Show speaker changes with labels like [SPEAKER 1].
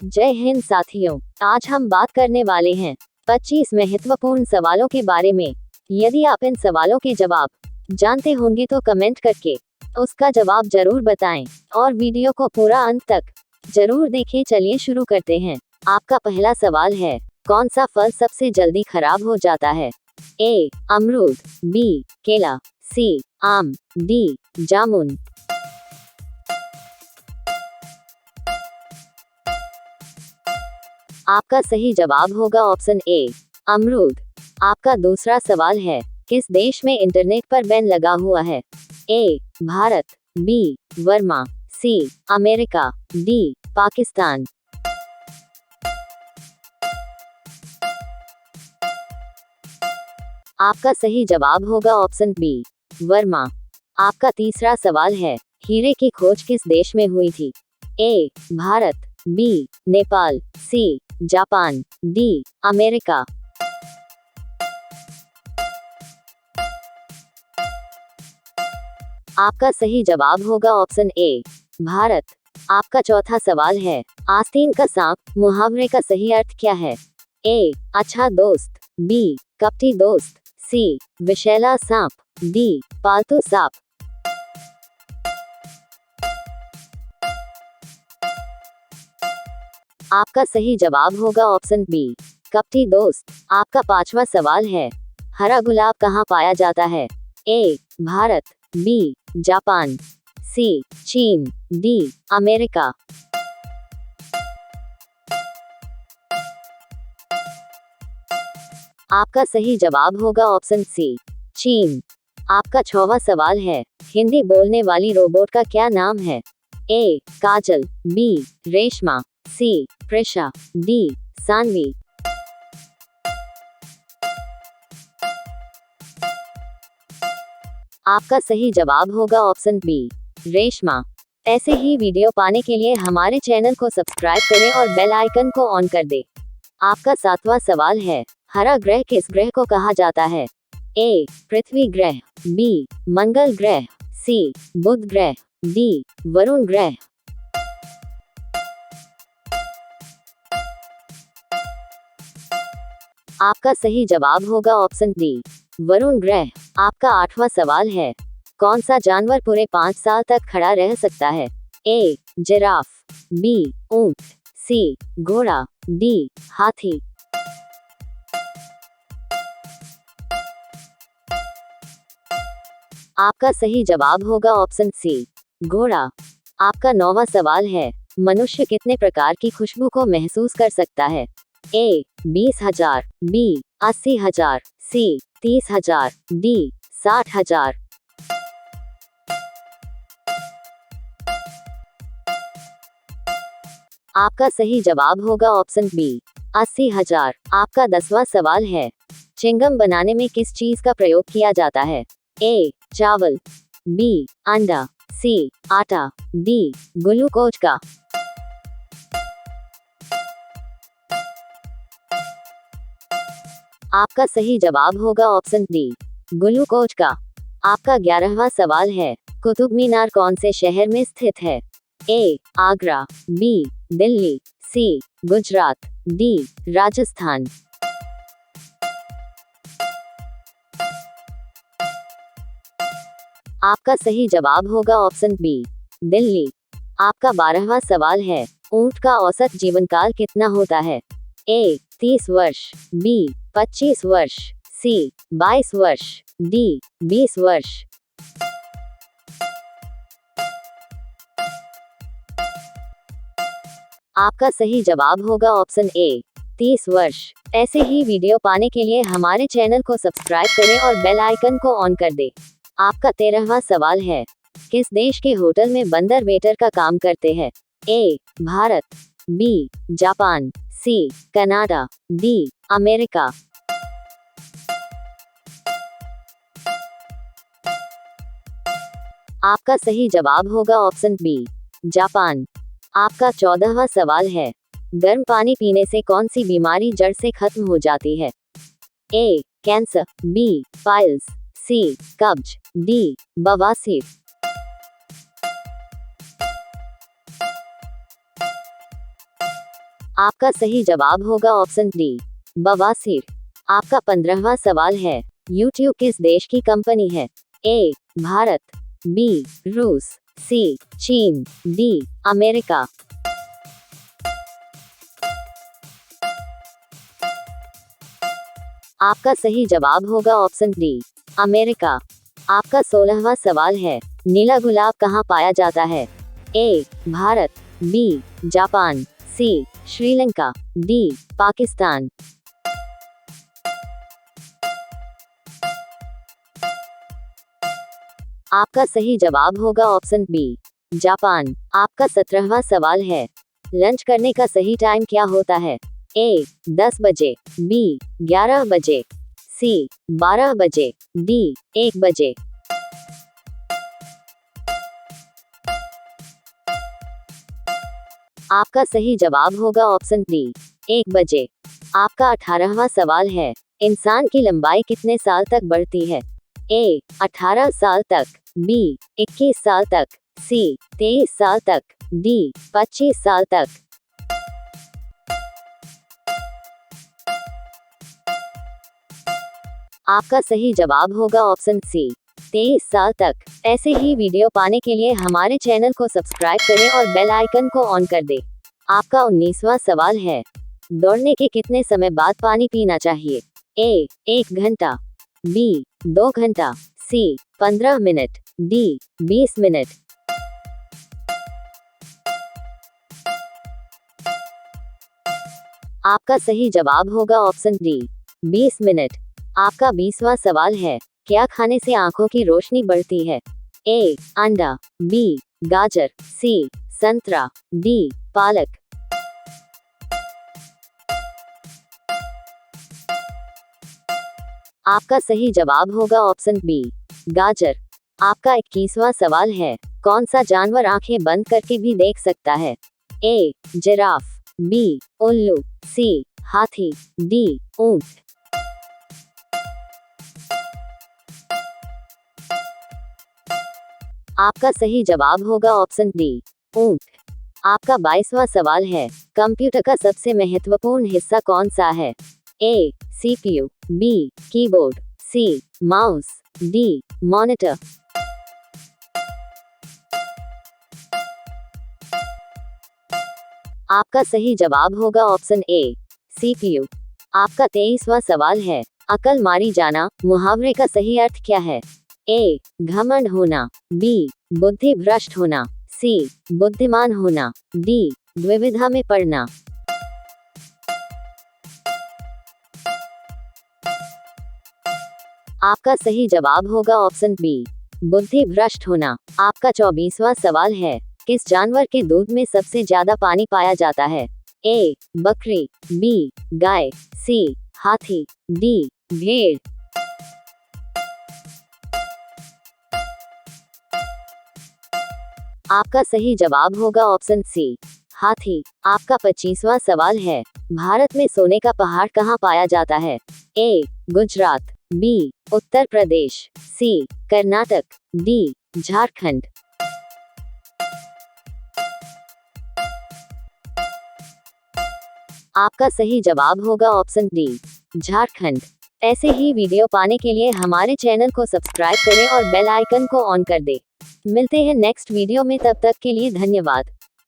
[SPEAKER 1] जय हिंद साथियों, आज हम बात करने वाले हैं 25 महत्वपूर्ण सवालों के बारे में। यदि आप इन सवालों के जवाब जानते होंगे तो कमेंट करके उसका जवाब जरूर बताएं और वीडियो को पूरा अंत तक जरूर देखें। चलिए शुरू करते हैं। आपका पहला सवाल है, कौन सा फल सबसे जल्दी खराब हो जाता है? ए अमरूद, बी केला, सी आम, डी जामुन। आपका सही जवाब होगा ऑप्शन ए अमरूद। आपका दूसरा सवाल है, किस देश में इंटरनेट पर बैन लगा हुआ है? A Bharat, B Burma, C America, D Pakistan. आपका सही जवाब होगा ऑप्शन बी वर्मा। आपका तीसरा सवाल है, हीरे की खोज किस देश में हुई थी? A Bharat, B Nepal, C Japan, D America. आपका सही जवाब होगा ऑप्शन ए भारत। आपका चौथा सवाल है, आस्तीन का सांप मुहावरे का सही अर्थ क्या है? ए अच्छा दोस्त, बी कपटी दोस्त, सी विषैला सांप, डी पालतू सांप। आपका सही जवाब होगा ऑप्शन बी कपटी दोस्त। आपका पांचवा सवाल है, हरा गुलाब कहाँ पाया जाता है? ए भारत, बी जापान, सी चीन, डी अमेरिका। आपका सही जवाब होगा ऑप्शन सी चीन। आपका छठवां सवाल है, हिंदी बोलने वाली रोबोट का क्या नाम है? ए काजल, बी रेशमा, सी प्रेशा, डी सानवी। आपका सही जवाब होगा ऑप्शन बी रेशमा। ऐसे ही वीडियो पाने के लिए हमारे चैनल को सब्सक्राइब करें और बेल आइकन को ऑन कर दें। आपका सातवां सवाल है, हरा ग्रह किस ग्रह को कहा जाता है? ए पृथ्वी ग्रह, बी मंगल ग्रह, सी बुध ग्रह, डी वरुण ग्रह। आपका सही जवाब होगा ऑप्शन डी वरुण ग्रह। आपका आठवां सवाल है, कौन सा जानवर पूरे 5 साल तक खड़ा रह सकता है? ए जिराफ, बी ऊंट, सी घोड़ा, डी हाथी। आपका सही जवाब होगा ऑप्शन सी घोड़ा। आपका 9वां सवाल है, मनुष्य कितने प्रकार की खुशबू को महसूस कर सकता है? ए 20,000, बी 80,000, सी 30,000, डी 60,000। आपका सही जवाब होगा ऑप्शन बी 80,000। आपका 10वां सवाल है, चिंगम बनाने में किस चीज का प्रयोग किया जाता है? ए चावल, बी अंडा, सी आटा, डी ग्लूकोज का। आपका सही जवाब होगा ऑप्शन डी ग्लूकोज का। आपका 11वां सवाल है, कुतुब मीनार कौन से शहर में स्थित है? ए आगरा, बी दिल्ली, सी गुजरात, डी राजस्थान। आपका सही जवाब होगा ऑप्शन बी दिल्ली। आपका 12वां सवाल है, ऊंट का औसत जीवन काल कितना होता है? ए 30 वर्ष, बी 25 वर्ष, सी 22 वर्ष, डी 20 वर्ष। आपका सही जवाब होगा ऑप्शन ए 30 वर्ष। ऐसे ही वीडियो पाने के लिए हमारे चैनल को सब्सक्राइब करें और बेल आइकन को ऑन कर दें। आपका 13वां सवाल है, किस देश के होटल में बंदर वेटर का काम करते हैं? A Bharat, B Japan, C Canada, D America. आपका सही जवाब होगा ऑप्शन बी जापान। आपका 14वां सवाल है, गर्म पानी पीने से कौन सी बीमारी जड़ से खत्म हो जाती है? ए कैंसर, बी पाइल्स, सी कब्ज, डी बवासीर। आपका सही जवाब होगा ऑप्शन डी, बवासीर। आपका 15वां सवाल है, यूट्यूब किस देश की कंपनी है? ए भारत, बी रूस, सी चीन, डी अमेरिका। आपका सही जवाब होगा ऑप्शन डी, अमेरिका। आपका 16वां सवाल है, नीला गुलाब कहाँ पाया जाता है? A Bharat, B Japan, C Sri Lanka, D Pakistan. आपका सही जवाब होगा ऑप्शन बी, जापान। आपका 17वां सवाल है, लंच करने का सही टाइम क्या होता है? ए 10 बजे, बी 11 बजे, सी 12 बजे, डी 1 बजे। आपका सही जवाब होगा ऑप्शन डी, 1 बजे। आपका 18वां सवाल है, इंसान की लंबाई कितने साल तक बढ़ती है? ए 18 साल तक, बी 21 साल तक, सी 23 साल तक, डी 25 साल तक। आपका सही जवाब होगा ऑप्शन सी, 23 साल तक। ऐसे ही वीडियो पाने के लिए हमारे चैनल को सब्सक्राइब करें और बेल आइकन को ऑन कर दें। आपका 19वां सवाल है, दौड़ने के कितने समय बाद पानी पीना चाहिए? ए 1 घंटा, बी 2 घंटा, सी 15 मिनट, डी 20 मिनट। आपका सही जवाब होगा ऑप्शन डी, 20 मिनट। आपका 20वां सवाल है, क्या खाने से आंखों की रोशनी बढ़ती है? ए अंडा, बी गाजर, सी संतरा, डी पालक। आपका सही जवाब होगा ऑप्शन बी, गाजर। आपका 21वां सवाल है, कौन सा जानवर आंखें बंद करके भी देख सकता है? ए जिराफ, बी उल्लू, सी हाथी, डी ऊंट। आपका सही जवाब होगा ऑप्शन डी, ऊंट। आपका 22वां सवाल है, कंप्यूटर का सबसे महत्वपूर्ण हिस्सा कौन सा है? ए CPU, B keyboard, sea mouse, D monitor. आपका सही जवाब होगा ऑप्शन ए, सीपीयू। आपका 23वां सवाल है, अकल मारी जाना मुहावरे का सही अर्थ क्या है? ए घमंड होना, बी बुद्धि भ्रष्ट होना, सी बुद्धिमान होना, डी द्विविधा में पढ़ना। आपका सही जवाब होगा ऑप्शन बी, बुद्धि भ्रष्ट होना। आपका 24वां सवाल है, किस जानवर के दूध में सबसे ज्यादा पानी पाया जाता है? ए बकरी, बी गाय, सी हाथी, डी भेड़। आपका सही जवाब होगा ऑप्शन सी, हाथी। आपका 25वां सवाल है, भारत में सोने का पहाड़ कहाँ पाया जाता है? ए गुजरात, बी उत्तर प्रदेश, सी कर्नाटक, डी झारखंड। आपका सही जवाब होगा ऑप्शन डी, झारखंड। ऐसे ही वीडियो पाने के लिए हमारे चैनल को सब्सक्राइब करें और बेल आइकन को ऑन कर दें। मिलते हैं नेक्स्ट वीडियो में, तब तक के लिए धन्यवाद।